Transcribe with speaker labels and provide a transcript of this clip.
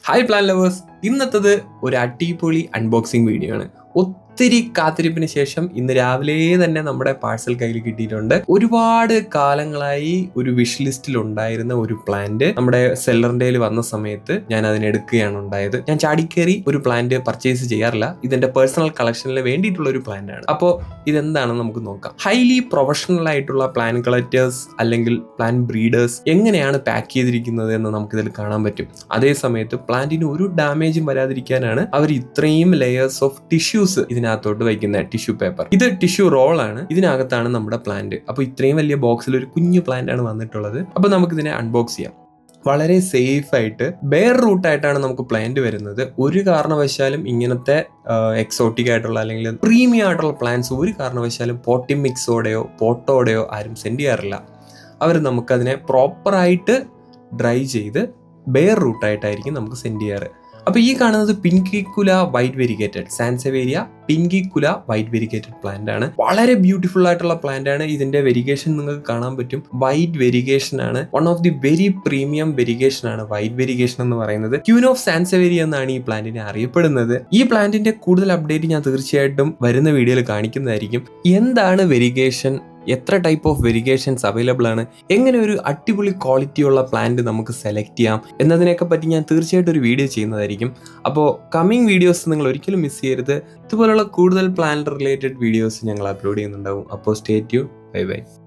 Speaker 1: Hi plan lovers, ഇന്നത്തത് ഒരു അടിപൊളി unboxing video ആണ്. ഒത്തിരി കാത്തിരിപ്പിന് ശേഷം ഇന്ന് രാവിലെ തന്നെ നമ്മുടെ പാഴ്സൽ കയ്യിൽ കിട്ടിയിട്ടുണ്ട്. ഒരുപാട് കാലങ്ങളായി ഒരു വിഷ് ലിസ്റ്റിൽ ഉണ്ടായിരുന്ന ഒരു പ്ലാന്റ് നമ്മുടെ സെല്ലറിന്റെ വന്ന സമയത്ത് ഞാൻ അതിനെടുക്കുകയാണ് ഉണ്ടായത്. ഞാൻ ചാടിക്കേറി ഒരു പ്ലാന്റ് പർച്ചേസ് ചെയ്യാറില്ല. ഇതെന്റെ പേഴ്സണൽ കളക്ഷനിൽ വേണ്ടിയിട്ടുള്ള ഒരു പ്ലാന്റ് ആണ്. അപ്പോൾ ഇതെന്താണെന്ന് നമുക്ക് നോക്കാം. ഹൈലി പ്രൊഫഷണൽ ആയിട്ടുള്ള പ്ലാൻ കളക്ടേഴ്സ് അല്ലെങ്കിൽ പ്ലാൻ ബ്രീഡേഴ്സ് എങ്ങനെയാണ് പാക്ക് ചെയ്തിരിക്കുന്നത് എന്ന് നമുക്കിതിൽ കാണാൻ പറ്റും. അതേ സമയത്ത് പ്ലാന്റിന് ഒരു ഡാമേജും വരാതിരിക്കാനാണ് അവർ ഇത്രയും ലെയേഴ്സ് ഓഫ് ടിഷ്യൂസ് ഇതിനകത്തോട്ട് വയ്ക്കുന്ന ടിഷ്യൂ പേപ്പർ. ഇത് ടിഷ്യൂ റോൾ ആണ്. ഇതിനകത്താണ് നമ്മുടെ പ്ലാന്റ്. അപ്പോൾ ഇത്രയും വലിയ ബോക്സിൽ ഒരു കുഞ്ഞു പ്ലാന്റ് ആണ് വന്നിട്ടുള്ളത്. അപ്പോൾ നമുക്കിതിനെ അൺബോക്സ് ചെയ്യാം. വളരെ സേഫ് ആയിട്ട് ബെയർ റൂട്ടായിട്ടാണ് നമുക്ക് പ്ലാന്റ് വരുന്നത്. ഒരു കാരണവശാലും ഇങ്ങനത്തെ എക്സോട്ടിക് ആയിട്ടുള്ള അല്ലെങ്കിൽ പ്രീമിയം ആയിട്ടുള്ള പ്ലാന്റ്സ് ഒരു കാരണവശാലും പോട്ടി മിക്സോടെയോ പോട്ടോടെയോ ആരും സെൻഡ് ചെയ്യാറില്ല. അവർ നമുക്കതിനെ പ്രോപ്പറായിട്ട് ഡ്രൈ ചെയ്ത് ബെയർ റൂട്ടായിട്ടായിരിക്കും നമുക്ക് സെൻഡ് ചെയ്യാറ്. അപ്പോൾ ഈ കാണുന്നത് pinguicula white variegated sansevieria pinguicula white variegated plant ആണ്. വളരെ ബ്യൂട്ടിഫുൾ ആയിട്ടുള്ള പ്ലാന്റ് ആണ്. ഇതിന്റെ വെരിഗേഷൻ നിങ്ങൾക്ക് കാണാൻ പറ്റും. വൈറ്റ് വെരിഗേഷൻ ആണ്. One of the very premium variegation ആണ് വൈറ്റ് വെരിഗേഷൻ എന്ന് പറയുന്നത്. ക്യൂൻ ഓഫ് സാൻസവേരിയ എന്നാണ് ഈ പ്ലാന്റിനെ അറിയപ്പെടുന്നത്. ഈ പ്ലാന്റിന്റെ കൂടുതൽ അപ്ഡേറ്റ് ഞാൻ തീർച്ചയായിട്ടും വരുന്ന വീഡിയോയിൽ കാണിക്കുന്നതായിരിക്കും. എന്താണ് വെരിഗേഷൻ, എത്ര ടൈപ്പ് ഓഫ് വെരിഗേഷൻസ് അവൈലബിൾ ആണ്, എങ്ങനെ ഒരു അടിപൊളി ക്വാളിറ്റിയുള്ള പ്ലാന്റ് നമുക്ക് സെലക്ട് ചെയ്യാം എന്നതിനെയൊക്കെ പറ്റി ഞാൻ തീർച്ചയായിട്ടും ഒരു വീഡിയോ ചെയ്യുന്നതായിരിക്കും. അപ്പോൾ കമ്മിങ് വീഡിയോസ് നിങ്ങൾ ഒരിക്കലും മിസ് ചെയ്യരുത്. ഇതുപോലുള്ള കൂടുതൽ പ്ലാന്റ് റിലേറ്റഡ് വീഡിയോസ് ഞങ്ങൾ അപ്ലോഡ് ചെയ്യുന്നുണ്ടാവും. അപ്പോൾ സ്റ്റേ ട്യൂൺ. Bye bye.